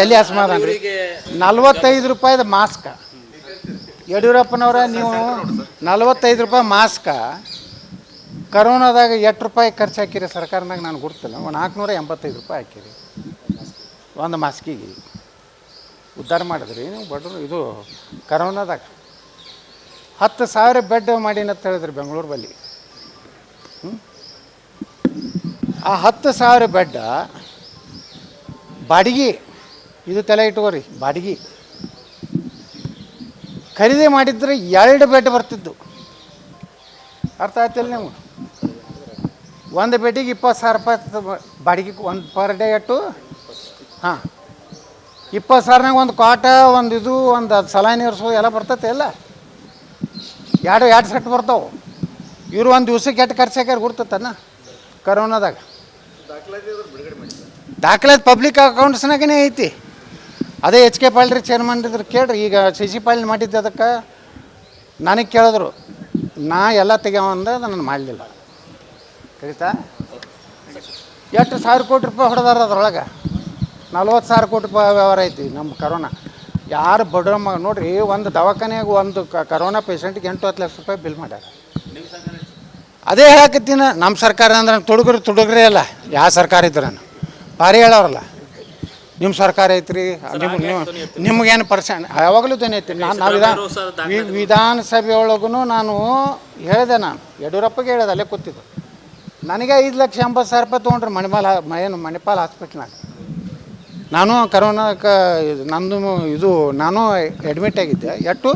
ಎಲ್ಲಿ ಅಸಮಾಧಾನ ರೀ? 45 ರೂಪಾಯಿದ ಮಾಸ್ಕ ಯಡಿಯೂರಪ್ಪನವರ, ನೀವು 45 ರೂಪಾಯಿ ಮಾಸ್ಕ ಕರೋನಾದಾಗ ಎಷ್ಟು ರೂಪಾಯಿ ಖರ್ಚು ಹಾಕಿರಿ ಸರ್ಕಾರದಾಗ ನನಗೆ ಗೊತ್ತಿಲ್ಲ. 485 ರೂಪಾಯಿ ಹಾಕಿರಿ ಒಂದು ಮಾಸ್ಕಿಗೆ. ಉದ್ಧಾರ ಮಾಡಿದ್ರಿ ನೀವು ಬಡ್ರು. ಇದು ಕರೋನಾದಾಗ 10,000 ಬೆಡ್ ಮಾಡಿನಂತ ಹೇಳಿದ್ರಿ ಬೆಂಗಳೂರು ಬಲ್ಲಿ. ಆ 10,000 ಬೆಡ್ ಬಾಡಿಗೆ, ಇದು ತಲೆ ಇಟ್ಕೋರಿ, ಬಾಡಿಗೆ ಖರೀದಿ ಮಾಡಿದ್ರೆ 2 ಬೆಡ್ ಬರ್ತಿದ್ದು. ಅರ್ಥ ಆಯ್ತಿಲ್ಲ ನಿಮ್ಗೆ? ಒಂದು ಬೆಡ್ಡಿಗೆ 20,000 ರೂಪಾಯಿ ಬಾಡಿಗೆ, ಒಂದು ಪರ್ ಡೇ ಎಟ್ಟು? ಹಾಂ, 20,000ನಾಗ ಒಂದು ಕಾಟ, ಒಂದು ಇದು, ಒಂದು ಸಲಾನಿ ಇರಿಸೋದು ಎಲ್ಲ ಬರ್ತೈತೆ ಎಲ್ಲ. ಎರಡು ಸೆಟ್ ಬರ್ತಾವೆ. ಇವರು ಒಂದು ದಿವ್ಸಕ್ಕೆ ಎಷ್ಟು ಖರ್ಚು ಹಾಕ್ಯಾರ ಗುರ್ತತನ ಕರೋನಾದಾಗ? ದಾಖಲಾತಿ ಪಬ್ಲಿಕ್ ಅಕೌಂಟ್ಸ್ನಾಗೇ ಐತಿ. ಅದೇ HK ಪಾಲ್ರಿ ಚೇರ್ಮನ್ ಇದ್ರೆ ಕೇಳ್ರಿ. ಈಗ CC ಪಾಲ್ ಮಾಡಿದ್ದೆ, ಅದಕ್ಕೆ ನನಗೆ ಕೇಳಿದ್ರು, ನಾ ಎಲ್ಲ ತೆಗ್ಯಾವಂದ ನಾನು ಮಾಡಲಿಲ್ಲ. ಕರೀತಾ ಎಷ್ಟು 1,000 ಕೋಟಿ ರೂಪಾಯಿ ಹೊಡೆದಾರ ಅದ್ರೊಳಗೆ. 40,000 ಕೋಟಿ ರೂಪಾಯಿ ವ್ಯವಹಾರ ಐತಿ ನಮ್ಮ ಕರೋನಾ. ಯಾರು ಬಡ ನೋಡ್ರಿ, ಒಂದು ದವಾಖಾನೆಯಾಗ ಒಂದು ಕರೋನಾ ಪೇಷಂಟ್ಗೆ 8-10 ಲಕ್ಷ ರೂಪಾಯಿ ಬಿಲ್ ಮಾಡ್ಯಾರ. ಅದೇ ಹೇಳಕತ್ತೀನಿ, ನಮ್ಮ ಸರ್ಕಾರ ಅಂದ್ರೆ ತುಡುಗ್ರೆ ಅಲ್ಲ. ಯಾವ ಸರ್ಕಾರ ಇದ್ರೆ ಭಾರಿ ಹೇಳೋರಲ್ಲ, ನಿಮ್ಮ ಸರ್ಕಾರ ಐತ್ರಿ, ನಿಮ್ಗೇನು ಪರ್ಸೆಂಟ್ ಯಾವಾಗಲೂ ಧ್ವನಿ ಐತಿ. ನಾವು ವಿಧಾನಸಭೆ ಒಳಗೂ ನಾನು ಹೇಳಿದೆ, ನಾನು ಯಡಿಯೂರಪ್ಪಗೆ ಹೇಳಿದೆ, ಅಲ್ಲೇ ಕೂತಿದ್ದು. ನನಗೆ 5,80,000 ರೂಪಾಯಿ ತೊಗೊಂಡ್ರಿ ಮಣಿಪಾಲ್ ಹಾಸ್ಪಿಟ್ಲ್ನಾಗ. ನಾನು ಕರೋನಾಕ್ಕೆ ನಂದು ಇದು ನಾನು ಅಡ್ಮಿಟ್ ಆಗಿದ್ದೆ. ಎಷ್ಟು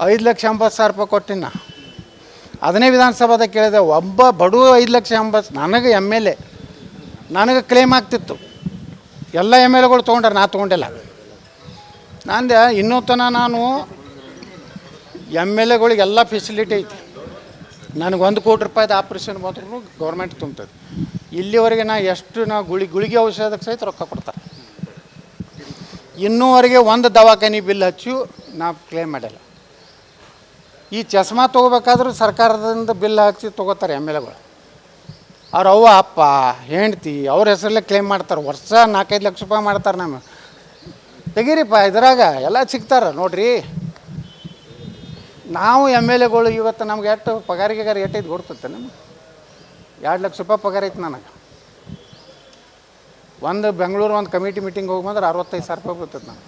5,80,000 ರೂಪಾಯಿ ಕೊಟ್ಟಿನ. ಅದನ್ನೇ ವಿಧಾನಸಭಾದಾಗ ಕೇಳಿದೆ. ಒಬ್ಬ ಬಡವ 5,80,000 ನನಗೆ MLA ನನಗೆ ಕ್ಲೇಮ್ ಆಗ್ತಿತ್ತು. ಎಲ್ಲ MLAಗಳು ತೊಗೊಂಡ್ರೆ ನಾ ತೊಗೊಂಡಿಲ್ಲ. ನಂದೆ ಇನ್ನೂ ತನಕ ನಾನು MLAಗಳಿಗೆಲ್ಲ ಫೆಸಿಲಿಟಿ ಐತಿ. ನನಗೆ 1 ಕೋಟಿ ರೂಪಾಯಿದು ಆಪ್ರೇಷನ್ ಬಂದ್ರೂ ಗೌರ್ಮೆಂಟ್ ತುಂಬ್ತದೆ. ಇಲ್ಲಿವರೆಗೆ ನಾವು ಗುಳಿಗೆ ಔಷಧಕ್ಕೆ ಸಹಿತ ರೊಕ್ಕ ಕೊಡ್ತಾರೆ. ಇನ್ನೂವರೆಗೆ ಒಂದು ದವಾಖಾನೆ ಬಿಲ್ ಹಚ್ಚಿ ನಾವು ಕ್ಲೇಮ್ ಮಾಡಿಲ್ಲ. ಈ ಚಸ್ಮಾ ತೊಗೋಬೇಕಾದ್ರೂ ಸರ್ಕಾರದಿಂದ ಬಿಲ್ ಹಚ್ಚಿ ತೊಗೋತಾರೆ MLAಗಳು. ಅವ್ರ ಅವ್ವ ಅಪ್ಪ ಹೆಂಡ್ತಿ ಅವ್ರ ಹೆಸರಲ್ಲೇ ಕ್ಲೇಮ್ ಮಾಡ್ತಾರೆ. ವರ್ಷ 4-5 ಲಕ್ಷ ರೂಪಾಯಿ ಮಾಡ್ತಾರೆ. ನಮ್ಮ ತೆಗೀರಿಪ್ಪ, ಇದ್ರಾಗ ಎಲ್ಲ ಸಿಗ್ತಾರೆ ನೋಡ್ರಿ. ನಾವು MLAಗಳು ಇವತ್ತು ನಮ್ಗೆ ಎಷ್ಟು ಪಗಾರಿಗೆ ಎಟ್ಟೈದು ಕೊಡ್ತೈತೆ ನಮ್ಗೆ? 2 ಲಕ್ಷ ರೂಪಾಯಿ ಪಗಾರ ಐತೆ ನನಗೆ. ಬೆಂಗಳೂರು ಒಂದು ಕಮಿಟಿ ಮೀಟಿಂಗ್ ಹೋಗಿ ಬಂದ್ರೆ 65,000 ರೂಪಾಯಿ ಬರ್ತೈತೆ ನಾನು.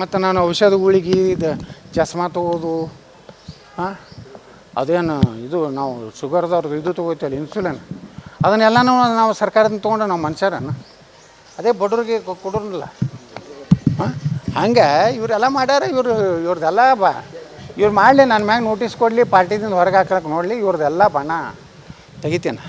ಮತ್ತು ನಾನು ಔಷಧಗಳಿಗೆ ಇದು ಚಸ್ಮಾ ತೊಗೋದು, ಹಾಂ, ಅದೇನು ಇದು ನಾವು ಶುಗರ್ದವ್ರದ್ದು ಇದು ತೊಗೋತೀವಲ್ಲ, ಇನ್ಸುಲಿನ್, ಅದನ್ನೆಲ್ಲನೂ ನಾವು ಸರ್ಕಾರದಿಂದ ತೊಗೊಂಡು ನಾವು ಮನುಷ್ಯರನ್ನು ಅದೇ ಬಡವ್ರಿಗೆ ಕೊಡೋಲ್ಲ. ಹಾಂ, ಹಂಗೆ ಇವರೆಲ್ಲ ಮಾಡ್ಯಾರ. ಇವ್ರದ್ದೆಲ್ಲ ಇವ್ರು ಮಾಡಲಿ, ನನ್ನ ಮ್ಯಾಗ ನೋಟಿಸ್ ಕೊಡಲಿ, ಪಾರ್ಟಿದಿಂದ ಹೊರಗೆ ಹಾಕಕ್ಕೆ ನೋಡಲಿ, ಇವ್ರದ್ದೆಲ್ಲ ಬಣ ತೆಗಿತೀನಿ.